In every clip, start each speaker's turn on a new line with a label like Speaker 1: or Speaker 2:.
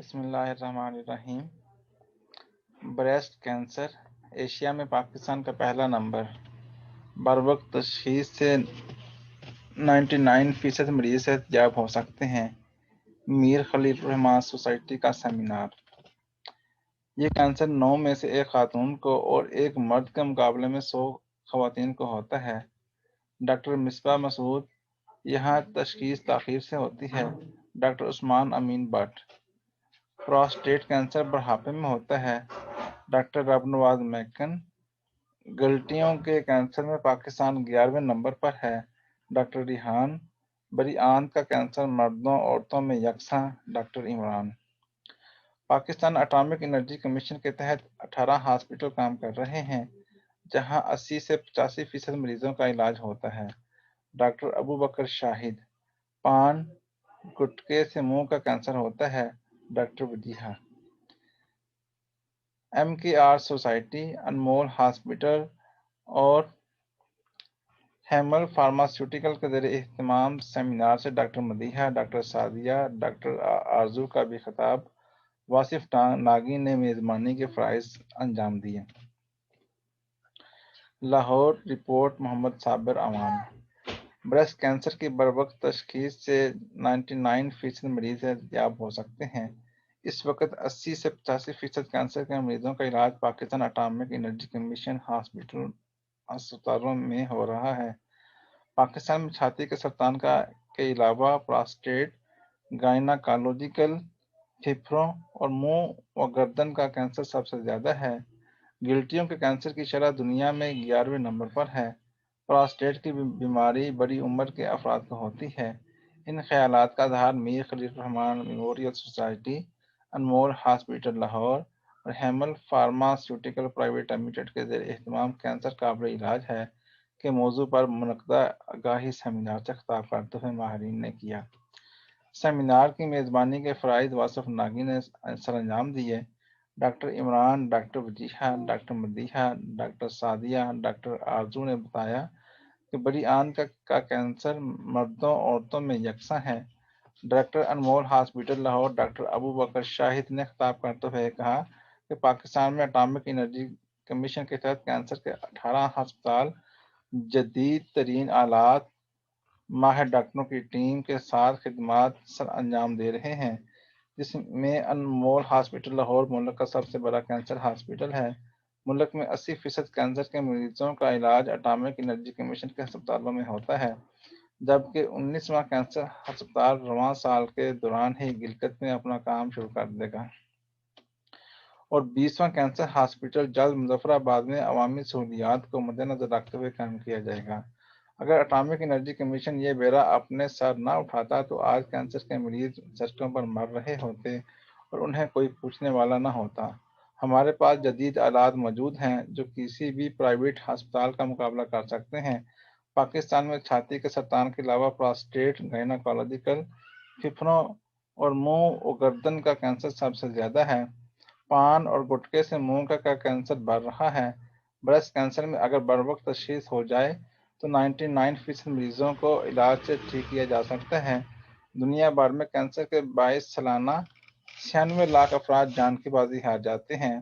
Speaker 1: بسم اللہ الرحمن الرحیم۔ بریسٹ کینسر ایشیا میں پاکستان کا پہلا نمبر۔ بروقت تشخیص سے 99% مریض صحتیاب ہو سکتے ہیں۔ میر خلیل الرحمان سوسائٹی کا سیمینار۔ یہ کینسر 9 میں سے ایک خاتون کو اور ایک مرد کے مقابلے میں 100 خواتین کو ہوتا ہے۔ ڈاکٹر مصباح مسعود۔ یہاں تشخیص تاخیر سے ہوتی ہے۔ Doctor Usman Amin but. Prostate cancer بڑھاپے میں ہوتا ہے۔ ڈاکٹر رب نواز میکن۔ گلٹیوں کے کینسر میں پاکستان 11ویں نمبر پر ہے۔ ڈاکٹر ریحان۔ بری آنت کا کینسر مردوں عورتوں میں یکساں۔ Doctor Imran. Pakistan atomic energy commission کے تحت 18 ہاسپٹل کام کر رہے ہیں جہاں 80 سے 85% مریضوں کا علاج ہوتا ہے۔ ڈاکٹر ابو بکر شاہد۔ پان گٹکے سے منہ کا کینسر ہوتا ہے۔ ڈاکٹر وجیہہ۔ MKR سوسائٹی، انمول ہاسپٹل اور ہیمل فارماسیوٹیکل کے زیر اہتمام سیمینار سے doctor Madiha, doctor Sadia, doctor آرزو کا بھی خطاب۔ واصف ناگی نے میزبانی کے فرائض انجام دیے۔ لاہور رپورٹ محمد صابر اعوان۔ بریسٹ کینسر کی بروقت تشخیص سے 99% مریض صحتیاب ہو سکتے ہیں۔ اس وقت 80 سے 85% کینسر کے مریضوں کا علاج پاکستان اٹامک انرجی کمیشن ہسپتالوں میں ہو رہا ہے۔ پاکستان میں چھاتی کے سرطان کے علاوہ پراسٹیٹ، گائناکالوجیکل، پھیپھڑوں اور منہ و گردن کا کینسر سب سے زیادہ ہے۔ گلٹیوں کے کینسر کی شرح دنیا میں 11ویں نمبر پر ہے۔ پراسٹیٹ کی بیماری بڑی عمر کے افراد کو ہوتی ہے۔ ان خیالات کا اظہار میر خلیل الرحمان میموریل سوسائٹی، انمول ہاسپٹل لاہور اور ہیمل فارماسیوٹیکل پرائیویٹ لمیٹڈ کے زیر اہتمام کینسر قابل علاج ہے کے موضوع پر منعقدہ آگاہی سیمینار سے خطاب کرتے ہوئے ماہرین نے کیا۔ سیمینار کی میزبانی کے فرائض واصف ناگی نے سر انجام دیے۔ Doctor Imran, doctor Wajiha, doctor Madiha, doctor Sadia, doctor آرزو نے بتایا کہ بری آنت کا کینسر مردوں عورتوں میں یکساں ہے۔ ڈائریکٹر انمول ہاسپٹل لاہور ڈاکٹر ابو بکر شاہد نے خطاب کرتے ہوئے کہا کہ پاکستان میں اٹامک انرجی کمیشن کے تحت کینسر کے 18 ہسپتال جدید ترین آلات، ماہر ڈاکٹروں کی ٹیم کے ساتھ خدمات سر انجام دے رہے ہیں، جس میں انمول ہاسپٹل لاہور ملک کا سب سے بڑا کینسر ہاسپٹل ہے۔ ملک میں 80% کینسر کے مریضوں کا علاج اٹامک انرجی کمیشن کے ہسپتالوں میں ہوتا ہے، جبکہ 19واں کینسر ہسپتال رواں سال کے دوران ہی گلگت میں اپنا کام شروع کر دے گا اور 20واں کینسر ہاسپٹل جلد مظفر آباد میں عوامی سہولیات کو مد نظر رکھتے ہوئے قائم کیا جائے گا۔ اگر اٹامک انرجی کمیشن یہ بیڑا اپنے سر نہ اٹھاتا تو آج کینسر کے مریض سڑکوں پر مر رہے ہوتے اور انہیں کوئی پوچھنے والا نہ ہوتا۔ ہمارے پاس جدید آلات موجود ہیں جو کسی بھی پرائیویٹ ہسپتال کا مقابلہ کر سکتے ہیں۔ پاکستان میں چھاتی کے سرطان کے علاوہ پراسٹیٹ، گائناکالوجیکل، پھیپھڑوں اور منہ و گردن کا کینسر سب سے زیادہ ہے۔ پان اور گٹکے سے منہ کا کینسر بڑھ رہا ہے۔ بریسٹ کینسر میں اگر بروقت تشخیص ہو جائے تو 99% مریضوں کو علاج سے ٹھیک کیا جا سکتا ہے۔ دنیا بھر میں کینسر کے باعث سالانہ 96 لاکھ افراد جان کی بازی ہار جاتے ہیں۔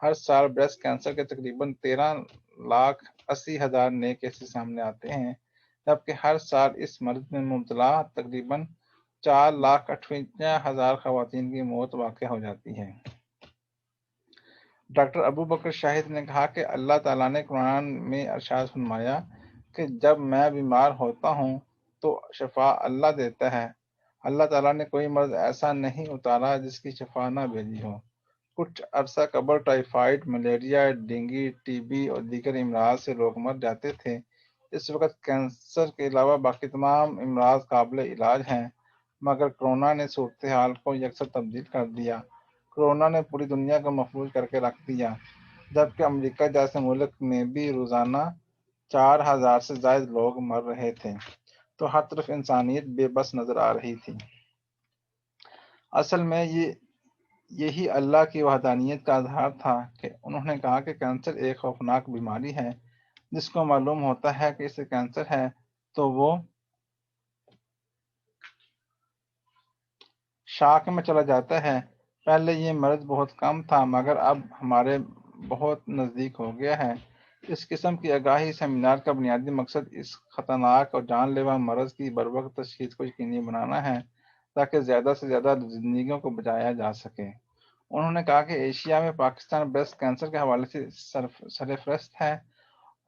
Speaker 1: ہر سال بریسٹ کینسر کے تقریباً 13,80,000 نئے کیسز سامنے آتے ہیں، جبکہ ہر سال اس مرض میں مبتلا تقریباً 4,58,000 خواتین کی موت واقع ہو جاتی ہے۔ ڈاکٹر ابو بکر شاہد نے کہا کہ اللہ تعالیٰ نے قرآن میں ارشاد فرمایا کہ جب میں بیمار ہوتا ہوں تو شفا اللہ دیتا ہے۔ اللہ تعالیٰ نے کوئی مرض ایسا نہیں اتارا جس کی شفا نہ بھیجی ہو۔ کچھ عرصہ قبل ٹائیفائیڈ، ملیریا، ڈینگی، TB اور دیگر امراض سے لوگ مر جاتے تھے۔ اس وقت کینسر کے علاوہ باقی تمام امراض قابل علاج ہیں، مگر کورونا نے صورتحال کو یکسر تبدیل کر دیا۔ کورونا نے پوری دنیا کو مفلوج کر کے رکھ دیا، جبکہ امریکہ جیسے ملک میں بھی روزانہ 4,000 سے زائد لوگ مر رہے تھے تو ہر طرف انسانیت بے بس نظر آ رہی تھی۔ اصل میں یہی اللہ کی وحدانیت کا اظہار تھا کہ انہوں نے کہا کہ کینسر ایک خوفناک بیماری ہے۔ جس کو معلوم ہوتا ہے کہ اسے کینسر ہے تو وہ شاک میں چلا جاتا ہے۔ پہلے یہ مرض بہت کم تھا مگر اب ہمارے بہت نزدیک ہو گیا ہے۔ اس قسم کی آگاہی سیمینار کا بنیادی مقصد اس خطرناک اور جان لیوا مرض کی بروقت تشخیص کو یقینی بنانا ہے تاکہ زیادہ سے زیادہ زندگیوں کو بچایا جا سکے۔ انہوں نے کہا کہ ایشیا میں پاکستان بریسٹ کینسر کے حوالے سے سرفہرست ہے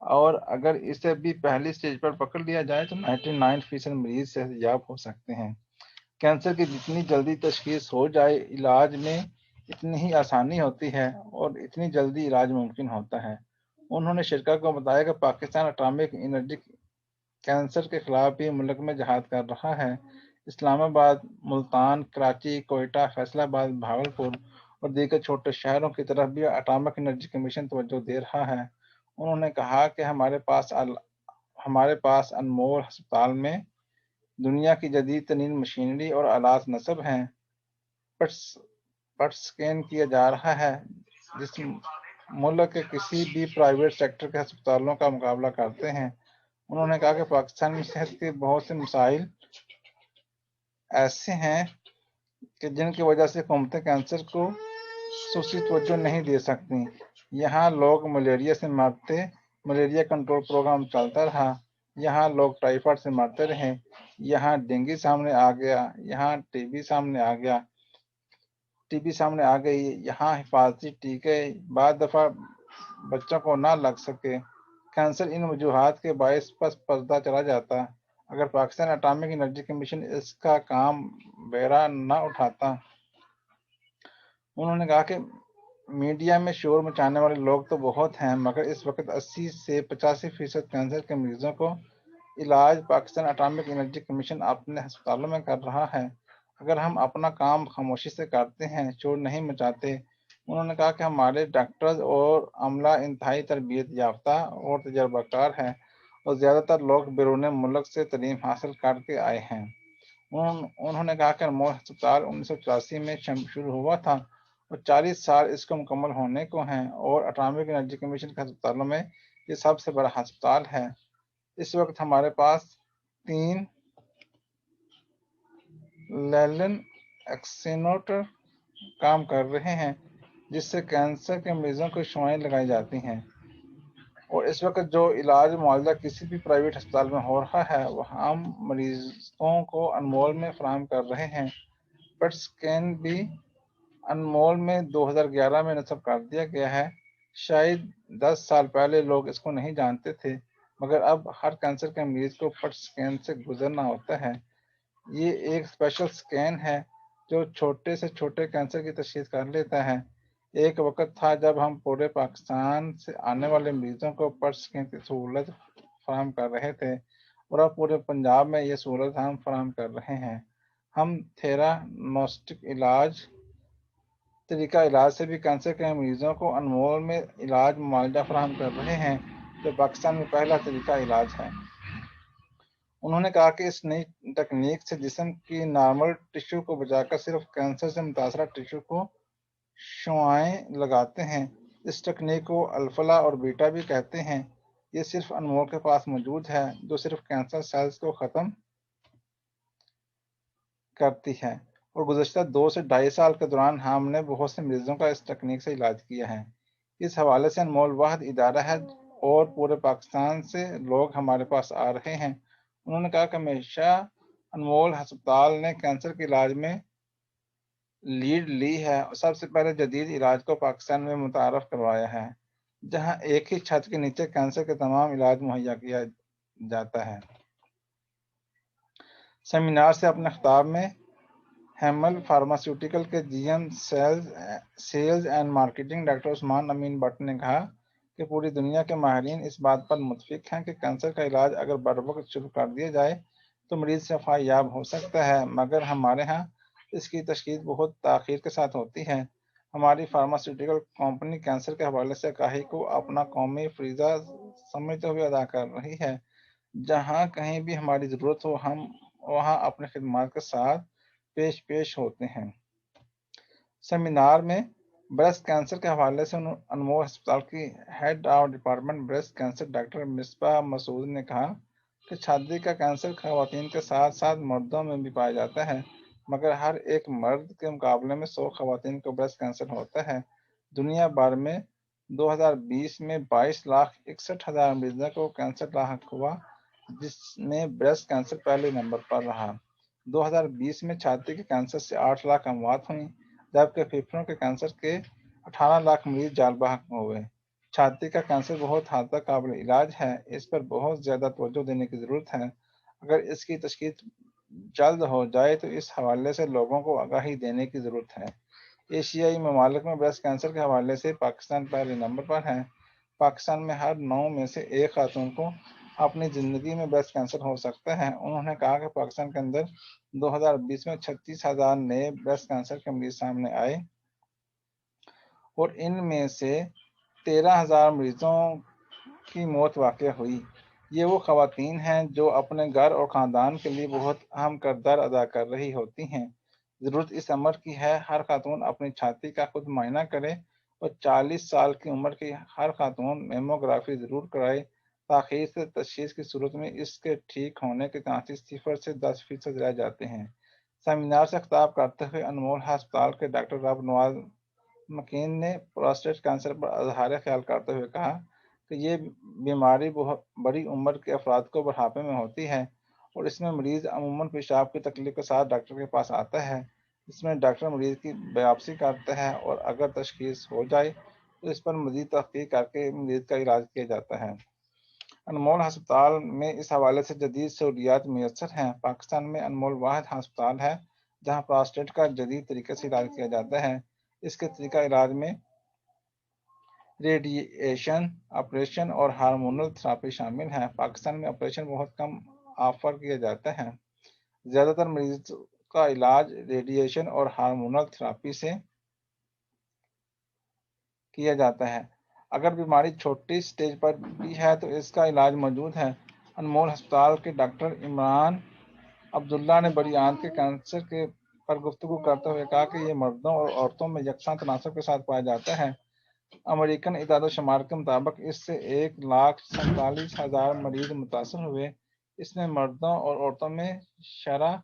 Speaker 1: اور اگر اسے بھی پہلی سٹیج پر پکڑ لیا جائے تو 99% مریض صحت یاب ہو سکتے ہیں۔ کینسر کی جتنی جلدی تشخیص ہو جائے علاج میں اتنی ہی آسانی ہوتی ہے اور اتنی جلدی علاج ممکن ہوتا ہے۔ انہوں نے شرکا کو بتایا کہ پاکستان اٹامک انرجی کینسر کے خلاف بھی ملک میں جہاد کر رہا ہے۔ اسلام آباد، ملتان، کراچی، کوئٹہ، فیصل آباد، بھاگلپور اور دیگر چھوٹے شہروں کی طرف بھی اٹامک انرجی کمیشن توجہ دے رہا ہے۔ انہوں نے کہا کہ ہمارے پاس انمول ہسپتال میں دنیا کی جدید ترین مشینری اور آلات نصب ہیں۔ پٹ سکین کیا جا رہا ہے جس ملک کے کسی بھی پرائیویٹ سیکٹر کے ہسپتالوں کا مقابلہ کرتے ہیں۔ انہوں نے کہا کہ پاکستان میں صحت کے بہت سے مسائل ایسے ہیں کہ جن کی وجہ سے حکومتیں کینسر کو خصوصی توجہ نہیں دے سکتی۔ یہاں لوگ ملیریا سے مرتے، ملیریا کنٹرول پروگرام چلتا رہا، یہاں لوگ ٹائیفائڈ سے مرتے رہے، یہاں ڈینگی سامنے آ گیا، یہاں ٹی بی سامنے آ گئی، یہاں حفاظتی ٹیکے بعض دفعہ بچوں کو نہ لگ سکے۔ کینسر ان وجوہات کے باعث پس پردہ چلا جاتا۔ اگر پاکستان اٹامک انرجی کمیشن اس کا کام بیرا نہ اٹھاتا۔ انہوں نے کہا کہ میڈیا میں شور مچانے والے لوگ تو بہت ہیں مگر اس وقت 80 سے 85% کینسر کے مریضوں کو علاج پاکستان اٹامک انرجی کمیشن اپنے ہسپتالوں میں کر رہا ہے۔ اگر ہم اپنا کام خاموشی سے کرتے ہیں، شور نہیں مچاتے۔ انہوں نے کہا کہ ہمارے ڈاکٹرز اور عملہ انتہائی تربیت یافتہ اور تجربہ کار ہے اور زیادہ تر لوگ بیرون ملک سے تعلیم حاصل کر کے آئے ہیں۔ انہوں نے کہا کہ انمول ہسپتال 1984 میں شروع ہوا تھا اور 40 سال اس کو مکمل ہونے کو ہیں اور اٹامک انرجی کمیشن کے ہسپتالوں میں یہ سب سے بڑا ہسپتال ہے۔ اس وقت ہمارے پاس 3 لیلن ایکسینوٹر کام کر رہے ہیں جس سے کینسر کے مریضوں کو شعاعیں لگائی جاتی ہیں، اور اس وقت جو علاج معالجہ کسی بھی پرائیویٹ ہسپتال میں ہو رہا ہے وہ ہم مریضوں کو انمول میں فراہم کر رہے ہیں۔ پٹ سکین بھی انمول میں 2011 میں نصب کر دیا گیا ہے۔ شاید 10 سال پہلے لوگ اس کو نہیں جانتے تھے مگر اب ہر کینسر کے مریض کو پٹ سکین سے گزرنا ہوتا ہے۔ یہ ایک اسپیشل سکین ہے جو چھوٹے سے چھوٹے کینسر کی تشخیص کر لیتا ہے۔ ایک وقت تھا جب ہم پورے پاکستان سے آنے والے مریضوں کو پٹ سکین کی سہولت فراہم کر رہے تھے اور اب پورے پنجاب میں یہ سہولت ہم فراہم کر رہے ہیں۔ ہم تھیرانوسٹک طریقہ علاج سے بھی کینسر کے مریضوں کو انمول میں علاج معالجہ فراہم کر رہے ہیں جو پاکستان میں پہلا طریقہ علاج ہے۔ انہوں نے کہا کہ اس نئی تکنیک سے جسم کی نارمل ٹشو کو بچا کر صرف کینسر سے متاثرہ ٹشو کو شعاعیں لگاتے ہیں۔ اس تکنیک کو الفلا اور بیٹا بھی کہتے ہیں۔ یہ صرف انمول کے پاس موجود ہے جو صرف کینسر سیلز کو ختم کرتی ہے، اور گزشتہ 2 سے 2.5 سال کے دوران ہم نے بہت سے مریضوں کا اس تکنیک سے علاج کیا ہے۔ اس حوالے سے انمول واحد ادارہ ہے اور پورے پاکستان سے لوگ ہمارے پاس آ رہے ہیں۔ انہوں نے کہا کہ ہمیشہ انمول ہسپتال نے کینسر کے علاج میں لیڈ لی ہے اور سب سے پہلے جدید علاج کو پاکستان میں متعارف کروایا ہے جہاں ایک ہی چھت کے نیچے کینسر کے تمام علاج مہیا کیا جاتا ہے۔ سیمینار سے اپنے خطاب میں ہیمل فارماسیوٹیکل کے G M sales and marketing doctor Usman Amin Butt نے کہا کہ پوری دنیا کے ماہرین اس بات پر متفق ہیں کہ کینسر کا علاج اگر بروقت شروع کر دیا جائے تو مریض شفا یاب ہو سکتا ہے، مگر ہمارے ہاں اس کی تشخیص بہت تاخیر کے ساتھ ہوتی ہے۔ ہماری فارماسیوٹیکل کمپنی کینسر کے حوالے سے آگاہی کو اپنا قومی فریضہ سمجھتے ہوئے ادا کر رہی ہے۔ جہاں کہیں بھی ہماری ضرورت ہو ہم وہاں اپنی خدمات کے ساتھ پیش ہوتے ہیں۔ سیمینار میں بریسٹ کینسر کے حوالے سے انمول ہسپتال کی head of department breast cancer doctor Misbah Masood نے کہا کہ چھاتی کا کینسر خواتین کے ساتھ ساتھ مردوں میں بھی پایا جاتا ہے مگر ہر ایک مرد کے مقابلے میں 100 خواتین کو بریسٹ کینسر ہوتا ہے۔ دنیا بھر میں 2020 میں 22,61,000 مریضوں کو کینسر لاحق ہوا، جس میں بریسٹ کینسر پہلے نمبر پر رہا۔ 2020 میں چھاتی کے کینسر سے 8 لاکھ اموات ہوئیں، جبکہ پھیپھڑوں کے کینسر کے 18 لاکھ مریض جان بحق ہوئے۔ چھاتی کا کینسر بہت حد تک قابل علاج ہے، اس پر بہت زیادہ توجہ دینے کی ضرورت ہے۔ اگر اس کی تشخیص جلد ہو جائے تو اس حوالے سے لوگوں کو آگاہی دینے کی ضرورت ہے۔ ایشیائی ممالک میں بریسٹ کینسر کے حوالے سے پاکستان پہلے نمبر پر ہے۔ پاکستان میں ہر 9 میں سے 1 خاتون کو اپنی زندگی میں بریسٹ کینسر ہو سکتا ہے۔ انہوں نے کہا کہ پاکستان کے اندر 2020 میں 36,000 نئے بریسٹ کینسر کے مریض سامنے آئے اور ان میں سے 13,000 مریضوں کی موت واقع ہوئی۔ یہ وہ خواتین ہیں جو اپنے گھر اور خاندان کے لیے بہت اہم کردار ادا کر رہی ہوتی ہیں۔ ضرورت اس امر کی ہے ہر خاتون اپنی چھاتی کا خود معائنہ کرے اور 40 سال کی عمر کی ہر خاتون میموگرافی ضرور کرائے۔ تاخیر سے تشخیص کی صورت میں اس کے ٹھیک ہونے کے چانسز 0 سے 10% رہ جاتے ہیں۔ سیمینار سے خطاب کرتے ہوئے انمول ہسپتال کے ڈاکٹر رب نواز مکین نے پروسٹیٹ کینسر پر اظہار خیال کرتے ہوئے کہا کہ یہ بیماری بڑی عمر کے افراد کو بڑھاپے میں ہوتی ہے اور اس میں مریض عموماً پیشاب کی تکلیف کے ساتھ ڈاکٹر کے پاس آتا ہے۔ اس میں ڈاکٹر مریض کی بیاپسی کرتا ہے اور اگر تشخیص ہو جائے تو اس پر مزید تحقیق کر کے مریض کا علاج کیا جاتا ہے۔ انمول ہسپتال میں اس حوالے سے جدید سہولیات میسر ہیں۔ پاکستان میں انمول واحد ہسپتال ہے جہاں پراسٹیٹ کا جدید طریقے سے علاج کیا جاتا ہے۔ اس کے طریقہ علاج میں ریڈیشن، آپریشن اور ہارمونل تھراپی شامل ہیں۔ پاکستان میں آپریشن بہت کم آفر کیا جاتا ہے۔ زیادہ تر مریض کا علاج ریڈیشن اور ہارمونل تھراپی سے کیا جاتا ہے۔ اگر بیماری چھوٹی سٹیج پر بھی ہے تو اس کا علاج موجود ہے۔ انمول ہسپتال کے ڈاکٹر عمران عبداللہ نے بڑی آنت کے کینسر پر گفتگو کرتے ہوئے کہا کہ یہ مردوں اور عورتوں میں یکساں تناسب کے ساتھ پایا جاتا ہے۔ امریکن اعداد و شمار کے مطابق اس سے 1,47,000 مریض متاثر ہوئے۔ اس میں مردوں اور عورتوں میں شرح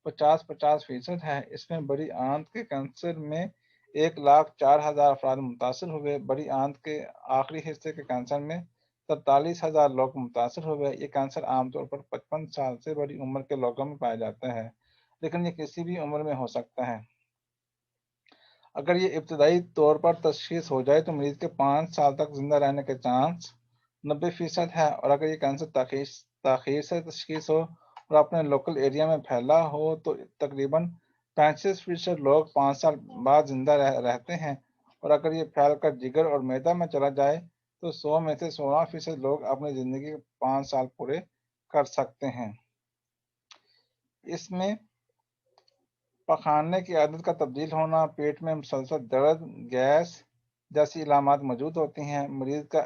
Speaker 1: 50-50% ہے۔ اس میں بڑی آنت کے کینسر میں 1,04,000 افراد متاثر ہوئے۔ بڑی آنت کے آخری حصے کے کینسر میں 43,000 لوگ متاثر ہوئے۔ یہ کینسر عام طور پر 55 سال سے بڑی عمر کے لوگوں میں پایا جاتا ہے، لیکن یہ کسی بھی عمر میں ہو سکتا ہے۔ اگر یہ ابتدائی طور پر تشخیص ہو جائے تو مریض کے 5 سال تک زندہ رہنے کے چانس 90% ہے، اور اگر یہ کینسر تاخیر سے تشخیص ہو اور اپنے لوکل ایریا میں پھیلا ہو تو تقریباً 35% لوگ 5 سال بعد زندہ رہتے ہیں، اور اگر یہ پھیل کر جگر اور معدہ میں چلا جائے تو 100 میں سے 16% لوگ اپنی زندگی کے 5 سال پورے کر سکتے ہیں۔ اس میں پخانے کی عادت کا تبدیل ہونا، پیٹ میں مسلسل درد، گیس جیسی علامات موجود ہوتی ہیں۔ مریض کا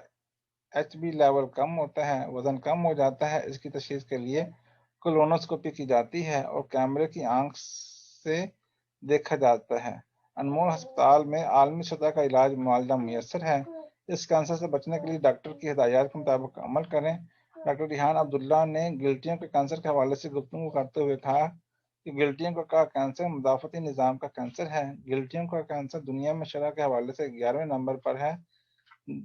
Speaker 1: HB لیول کم ہوتا ہے، وزن کم ہو جاتا ہے۔ اس کی تشخیص کے لیے کولونوسکوپی کی جاتی ہے اور کیمرے کی آنکھ سے دیکھا جاتا ہے۔ انمول ہسپتال میں عالمی سطح کا علاج معالجہ میسر ہے۔ اس کینسر سے بچنے کے لیے ڈاکٹر کی ہدایات کے مطابق عمل کریں۔ ڈاکٹر ریحان عبداللہ نے گلٹیوں کے کینسر کے حوالے سے گفتگو کرتے ہوئے کہا کہ گلٹیوں کا کینسر مدافعتی نظام کا کینسر ہے۔ گلٹیوں کا کینسر دنیا میں شرح کے حوالے سے 11ویں نمبر پر ہے۔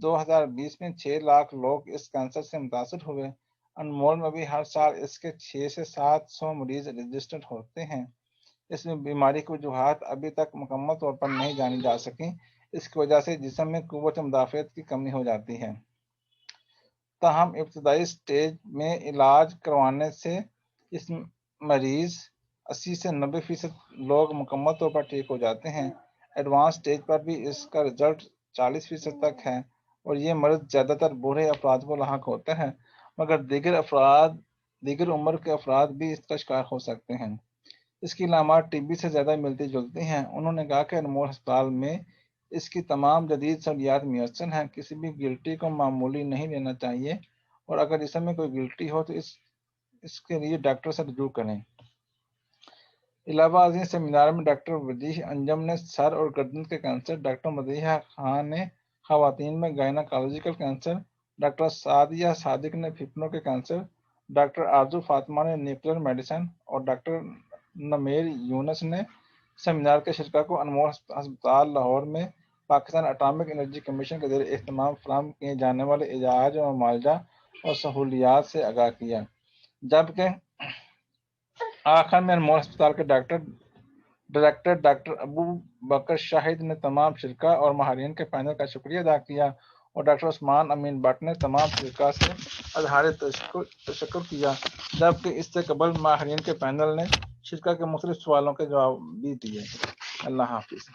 Speaker 1: 2020 میں 6 لاکھ لوگ اس کینسر سے متاثر ہوئے۔ انمول میں بھی ہر سال اس کے 600 سے 700 مریض رجسٹرڈ ہوتے ہیں۔ اس میں بیماری کی وجوہات ابھی تک مکمل طور پر نہیں جانی جا سکیں۔ اس کی وجہ سے جسم میں قوت مدافعت کی کمی ہو جاتی ہے۔ تاہم ابتدائی سٹیج میں علاج کروانے سے اس مریض 80 سے 90% لوگ مکمل طور پر ٹھیک ہو جاتے ہیں۔ ایڈوانس سٹیج پر بھی اس کا رزلٹ 40% تک ہے اور یہ مرض زیادہ تر بوڑھے افراد کو لاحق ہوتا ہے، مگر دیگر عمر کے افراد بھی اس کا شکار ہو سکتے ہیں۔ اس کی علامات TB سے زیادہ ملتی جلتی ہیں۔ انہوں نے کہا کہ انمول ہسپتال میں اس کی تمام جدید سہولیات میسر ہیں۔ کسی بھی گلٹی کو معمولی نہیں لینا چاہیے، اور اگر جسم میں کوئی گلٹی ہو تو اس کے لیے ڈاکٹر سے رجوع کریں۔ علاوہ ازیں سیمینار میں ڈاکٹر وجیح انجم نے سر اور گردن کے کینسر، ڈاکٹر مدیحہ خان نے خواتین میں گائناکالوجیکل کینسر، ڈاکٹر سعدیہ صادق نے پھیپھڑوں کے کینسر، ڈاکٹر آرزو فاطمہ نے نیوکلیئر میڈیسن اور ڈاکٹر نمیر یونس نے سیمینار کے شرکا کو انمول ہسپتال لاہور میں پاکستان اٹامک انرجی کمیشن کے زیر اہتمام فراہم کیے جانے والے اعجاز و معالجہ اور سہولیات سے آگاہ کیا، جبکہ آخر میں انمول ہسپتال کے ڈائریکٹر ڈاکٹر ابو بکر شاہد نے تمام شرکا اور ماہرین کے پینل کا شکریہ ادا کیا، اور ڈاکٹر عثمان امین بٹ نے تمام شرکا سے اظہار تشکر کیا، جبکہ اس سے قبل ماہرین کے پینل نے شرکا کے مختلف سوالوں کے جواب بھی دیے۔ اللہ حافظ۔